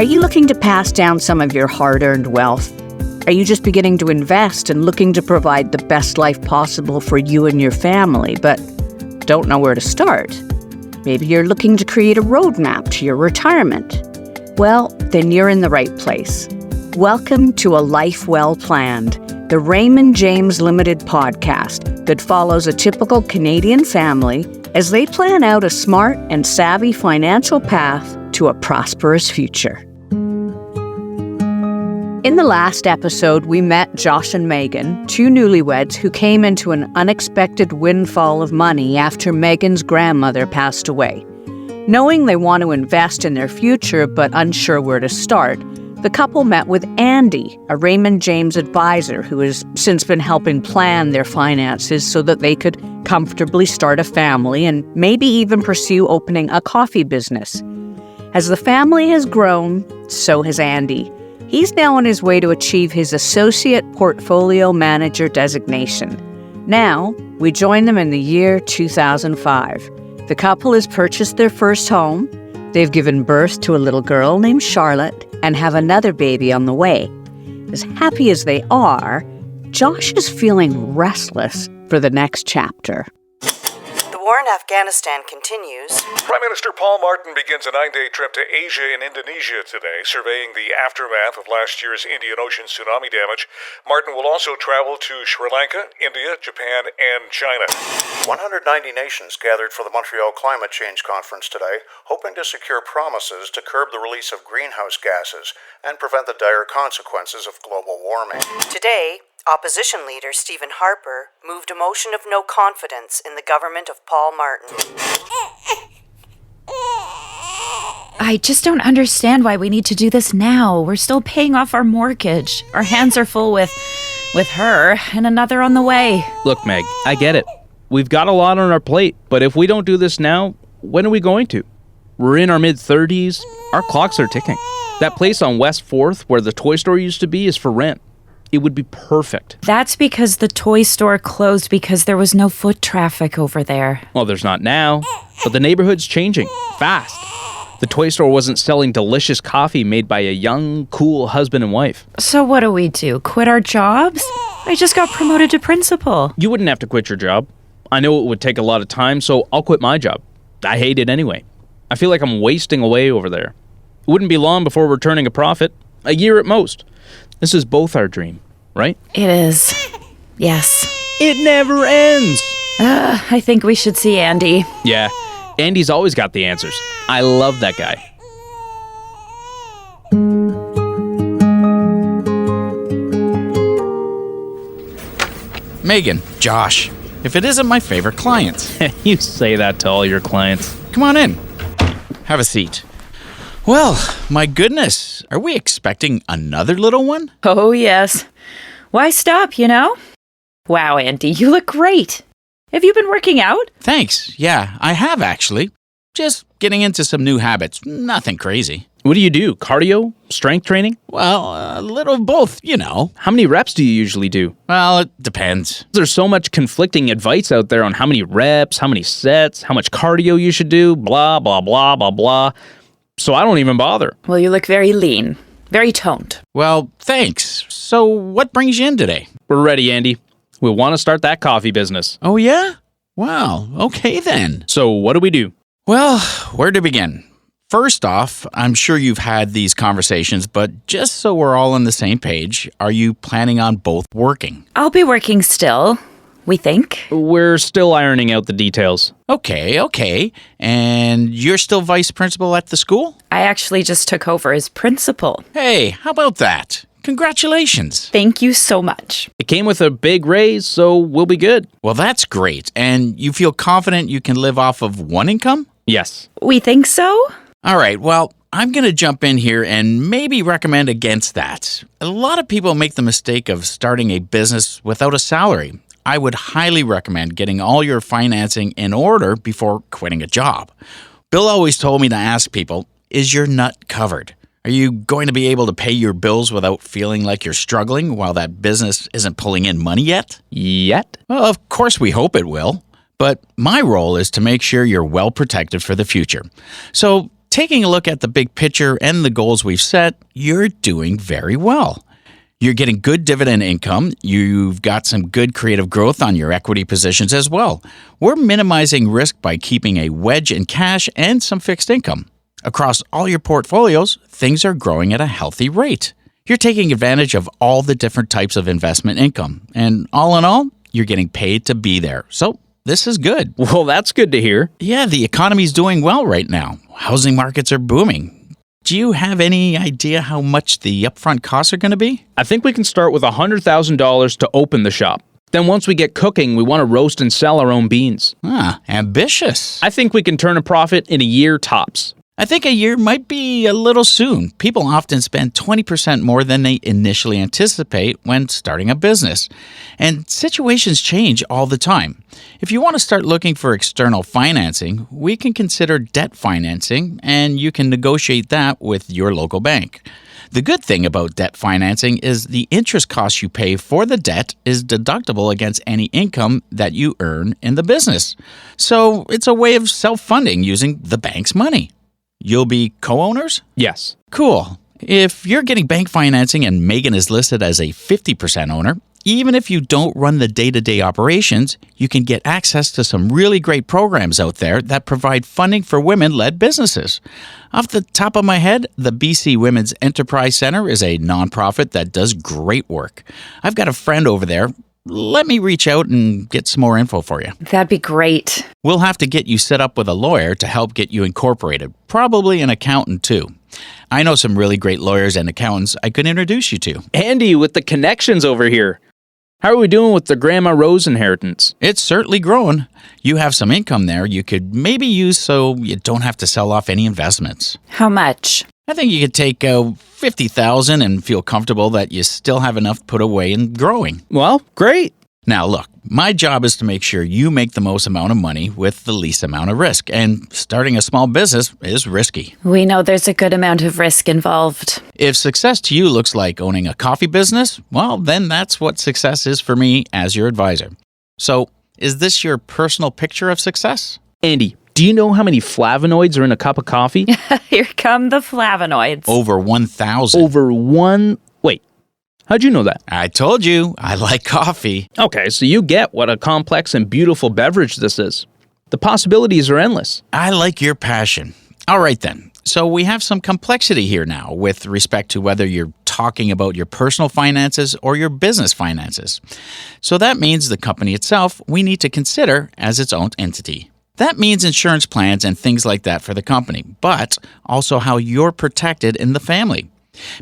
Are you looking to pass down some of your hard-earned wealth? Are you just beginning to invest and looking to provide the best life possible for you and your family, but don't know where to start? Maybe you're looking to create a roadmap to your retirement. Well, then you're in the right place. Welcome to A Life Well Planned, the Raymond James Limited podcast that follows a typical Canadian family as they plan out a smart and savvy financial path to a prosperous future. In the last episode, we met Josh and Megan, two newlyweds who came into an unexpected windfall of money after Megan's grandmother passed away. Knowing they want to invest in their future but unsure where to start, the couple met with Andy, a Raymond James advisor who has since been helping plan their finances so that they could comfortably start a family and maybe even pursue opening a coffee business. As the family has grown, so has Andy. He's now on his way to achieve his Associate Portfolio Manager designation. Now, we join them in the year 2005. The couple has purchased their first home. They've given birth to a little girl named Charlotte and have another baby on the way. As happy as they are, Josh is feeling restless for the next chapter. The war in Afghanistan continues. Prime Minister Paul Martin begins a 9-day trip to Asia and Indonesia today, surveying the aftermath of last year's Indian Ocean tsunami damage. Martin will also travel to Sri Lanka, India, Japan, and China. 190 nations gathered for the Montreal Climate Change Conference today, hoping to secure promises to curb the release of greenhouse gases and prevent the dire consequences of global warming. Today, Opposition leader Stephen Harper moved a motion of no confidence in the government of Paul Martin. I just don't understand why we need to do this now. We're still paying off our mortgage. Our hands are full with her and another on the way. Look, Meg, I get it. We've got a lot on our plate, but if we don't do this now, when are we going to? We're in our mid-30s. Our clocks are ticking. That place on West 4th where the toy store used to be is for rent. It would be perfect. That's because the toy store closed because there was no foot traffic over there. Well, there's not now, but the neighborhood's changing fast. The toy store wasn't selling delicious coffee made by a young, cool husband and wife. So what do? Quit our jobs? I just got promoted to principal. You wouldn't have to quit your job. I know it would take a lot of time, so I'll quit my job. I hate it anyway. I feel like I'm wasting away over there. It wouldn't be long before we're turning a profit. A year at most. This is both our dream, right? It is. Yes. It never ends. I think we should see Andy. Yeah, Andy's always got the answers. I love that guy. Megan, Josh, if it isn't my favorite clients. You say that to all your clients. Come on in. Have a seat. Well, my goodness, are we expecting another little one? Oh, yes. Why stop, you know? Wow, Andy, you look great. Have you been working out? Thanks. Yeah, I have actually. Just getting into some new habits. Nothing crazy. What do you do? Cardio? Strength training? Well, a little of both, you know. How many reps do you usually do? Well, it depends. There's so much conflicting advice out there on how many reps, how many sets, how much cardio you should do, blah, blah, blah, blah, blah. So I don't even bother. Well, you look very lean, very toned. Well, thanks. So what brings you in today? We're ready, Andy. We want to start that coffee business. Oh, yeah? Wow. Okay, then. So what do we do? Well, where to begin? First off, I'm sure you've had these conversations, but just so we're all on the same page, are you planning on both working? I'll be working still, we think. We're still ironing out the details. Okay. And you're still vice principal at the school? I actually just took over as principal. Hey, how about that? Congratulations. Thank you so much. It came with a big raise, so we'll be good. Well, that's great. And you feel confident you can live off of one income? Yes. We think so? All right, well, I'm going to jump in here and maybe recommend against that. A lot of people make the mistake of starting a business without a salary. I would highly recommend getting all your financing in order before quitting a job. Bill always told me to ask people, is your nut covered? Are you going to be able to pay your bills without feeling like you're struggling while that business isn't pulling in money yet? Yet? Well, of course we hope it will. But my role is to make sure you're well protected for the future. So taking a look at the big picture and the goals we've set, you're doing very well. You're getting good dividend income. You've got some good creative growth on your equity positions as well. We're minimizing risk by keeping a wedge in cash and some fixed income. Across all your portfolios, things are growing at a healthy rate. You're taking advantage of all the different types of investment income. And all in all, you're getting paid to be there. So this is good. Well, that's good to hear. Yeah, the economy's doing well right now. Housing markets are booming. Do you have any idea how much the upfront costs are going to be? I think we can start with $100,000 to open the shop. Then once we get cooking, we want to roast and sell our own beans. Ambitious. I think we can turn a profit in a year tops. I think a year might be a little soon. People often spend 20% more than they initially anticipate when starting a business. And situations change all the time. If you want to start looking for external financing, we can consider debt financing, and you can negotiate that with your local bank. The good thing about debt financing is the interest cost you pay for the debt is deductible against any income that you earn in the business. So it's a way of self-funding using the bank's money. You'll be co-owners? Yes. Cool. If you're getting bank financing and Megan is listed as a 50% owner, even if you don't run the day-to-day operations, you can get access to some really great programs out there that provide funding for women-led businesses. Off the top of my head, the BC Women's Enterprise Center is a nonprofit that does great work. I've got a friend over there. Let me reach out and get some more info for you. That'd be great. We'll have to get you set up with a lawyer to help get you incorporated, probably an accountant too. I know some really great lawyers and accountants I could introduce you to. Andy, with the connections over here. How are we doing with the Grandma Rose inheritance? It's certainly growing. You have some income there you could maybe use so you don't have to sell off any investments. How much? I think you could take $50,000 and feel comfortable that you still have enough put away and growing. Well, great. Now look, my job is to make sure you make the most amount of money with the least amount of risk, and starting a small business is risky. We know there's a good amount of risk involved. If success to you looks like owning a coffee business, well, then that's what success is for me as your advisor. So, is this your personal picture of success? Andy, do you know how many flavonoids are in a cup of coffee? Here come the flavonoids. Over 1,000. Wait, how'd you know that? I told you, I like coffee. Okay, so you get what a complex and beautiful beverage this is. The possibilities are endless. I like your passion. All right then. So we have some complexity here now with respect to whether you're talking about your personal finances or your business finances. So that means the company itself we need to consider as its own entity. That means insurance plans and things like that for the company, but also how you're protected in the family.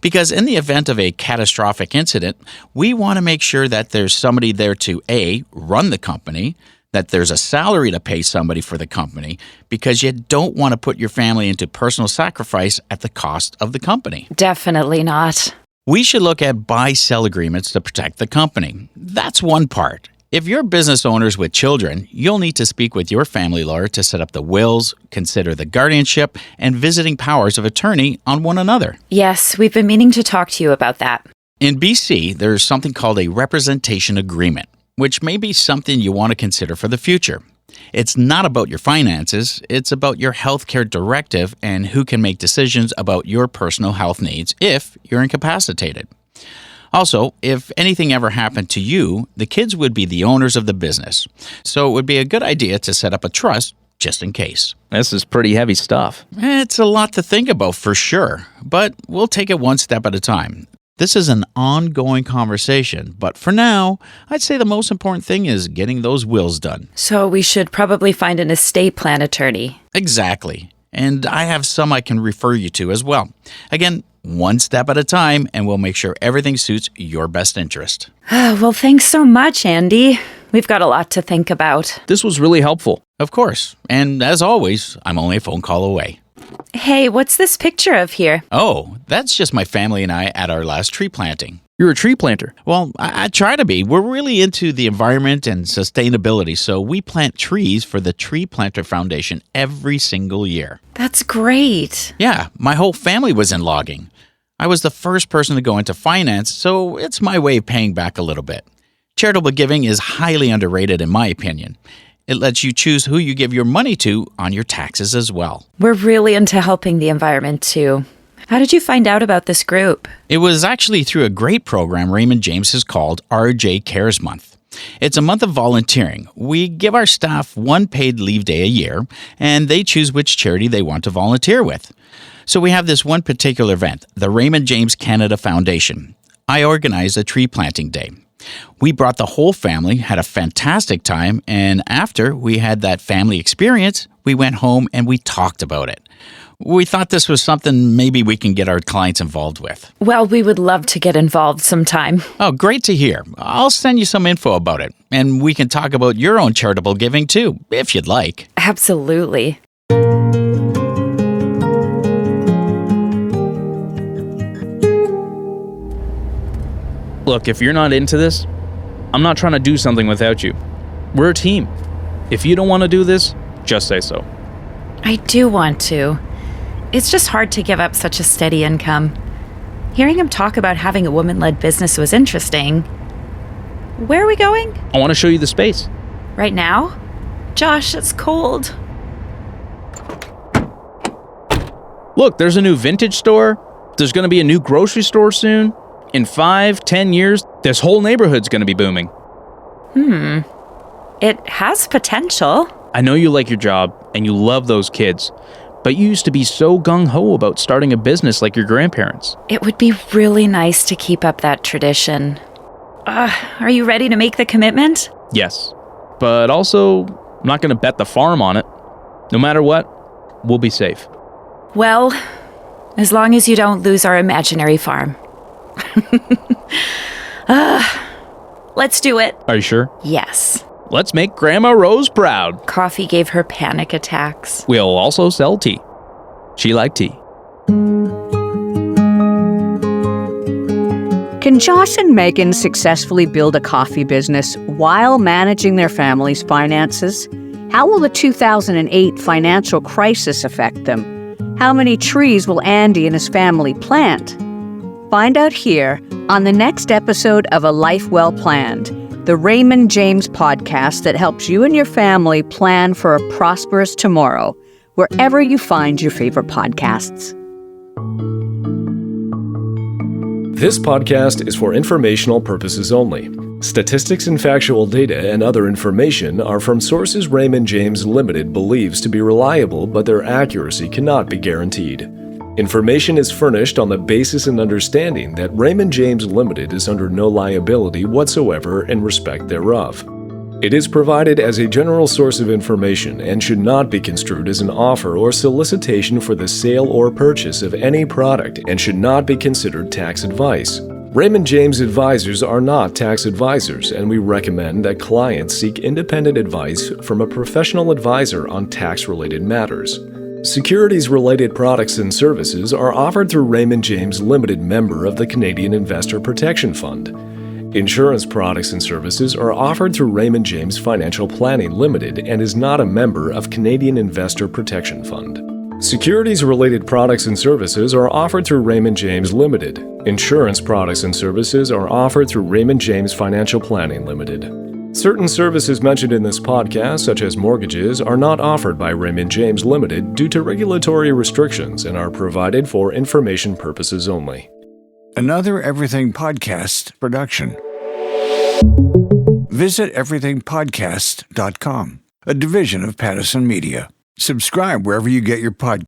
Because in the event of a catastrophic incident, we want to make sure that there's somebody there to A, run the company, that there's a salary to pay somebody for the company, because you don't want to put your family into personal sacrifice at the cost of the company. Definitely not. We should look at buy-sell agreements to protect the company. That's one part. If you're business owners with children, you'll need to speak with your family lawyer to set up the wills, consider the guardianship, and visiting powers of attorney on one another. Yes, we've been meaning to talk to you about that. In BC, there's something called a representation agreement, which may be something you want to consider for the future. It's not about your finances, it's about your healthcare directive and who can make decisions about your personal health needs if you're incapacitated. Also, if anything ever happened to you, the kids would be the owners of the business. So it would be a good idea to set up a trust just in case. This is pretty heavy stuff. It's a lot to think about for sure, but we'll take it one step at a time. This is an ongoing conversation, but for now, I'd say the most important thing is getting those wills done. So we should probably find an estate plan attorney. Exactly. And I have some I can refer you to as well. Again, one step at a time, and we'll make sure everything suits your best interest. Well, thanks so much, Andy. We've got a lot to think about. This was really helpful. Of course. And as always, I'm only a phone call away. Hey, what's this picture of here? Oh, that's just my family and I at our last tree planting. You're a tree planter. Well, I try to be. We're really into the environment and sustainability, so we plant trees for the Tree Planter Foundation every single year. That's great. Yeah, my whole family was in logging. I was the first person to go into finance, so it's my way of paying back a little bit. Charitable giving is highly underrated in my opinion. It lets you choose who you give your money to on your taxes as well. We're really into helping the environment too. How did you find out about this group? It was actually through a great program Raymond James has called RJ Cares Month. It's a month of volunteering. We give our staff one paid leave day a year, and they choose which charity they want to volunteer with. So we have this one particular event, the Raymond James Canada Foundation. I organized a tree planting day. We brought the whole family, had a fantastic time, and after we had that family experience, we went home and we talked about it. We thought this was something maybe we can get our clients involved with. Well, we would love to get involved sometime. Oh, great to hear. I'll send you some info about it, and we can talk about your own charitable giving too, if you'd like. Absolutely. Look, if you're not into this, I'm not trying to do something without you. We're a team. If you don't want to do this, just say so. I do want to. It's just hard to give up such a steady income. Hearing him talk about having a woman-led business was interesting. Where are we going? I want to show you the space. Right now? Josh, it's cold. Look, there's a new vintage store. There's going to be a new grocery store soon. In 5-10 years, this whole neighborhood's going to be booming. It has potential. I know you like your job and you love those kids, but you used to be so gung-ho about starting a business like your grandparents. It would be really nice to keep up that tradition. Are you ready to make the commitment? Yes, but also, I'm not going to bet the farm on it. No matter what, we'll be safe. Well, as long as you don't lose our imaginary farm. Let's do it. Are you sure? Yes. Let's make Grandma Rose proud. Coffee gave her panic attacks. We'll also sell tea. She liked tea. Can Josh and Megan successfully build a coffee business while managing their family's finances? How will the 2008 financial crisis affect them? How many trees will Andy and his family plant? Find out here on the next episode of A Life Well Planned, the Raymond James podcast that helps you and your family plan for a prosperous tomorrow, wherever you find your favorite podcasts. This podcast is for informational purposes only. Statistics and factual data and other information are from sources Raymond James Limited believes to be reliable, but their accuracy cannot be guaranteed. Information is furnished on the basis and understanding that Raymond James Limited is under no liability whatsoever in respect thereof. It is provided as a general source of information and should not be construed as an offer or solicitation for the sale or purchase of any product and should not be considered tax advice. Raymond James advisors are not tax advisors, and we recommend that clients seek independent advice from a professional advisor on tax-related matters. Securities-related products and services are offered through Raymond James Limited, member of the Canadian Investor Protection Fund. Insurance products and services are offered through Raymond James Financial Planning Limited and is not a member of Canadian Investor Protection Fund. Securities-related products and services are offered through Raymond James Limited. Insurance products and services are offered through Raymond James Financial Planning Limited. Certain services mentioned in this podcast, such as mortgages, are not offered by Raymond James Limited due to regulatory restrictions and are provided for information purposes only. Another Everything Podcast production. Visit everythingpodcast.com, a division of Pattison Media. Subscribe wherever you get your podcasts.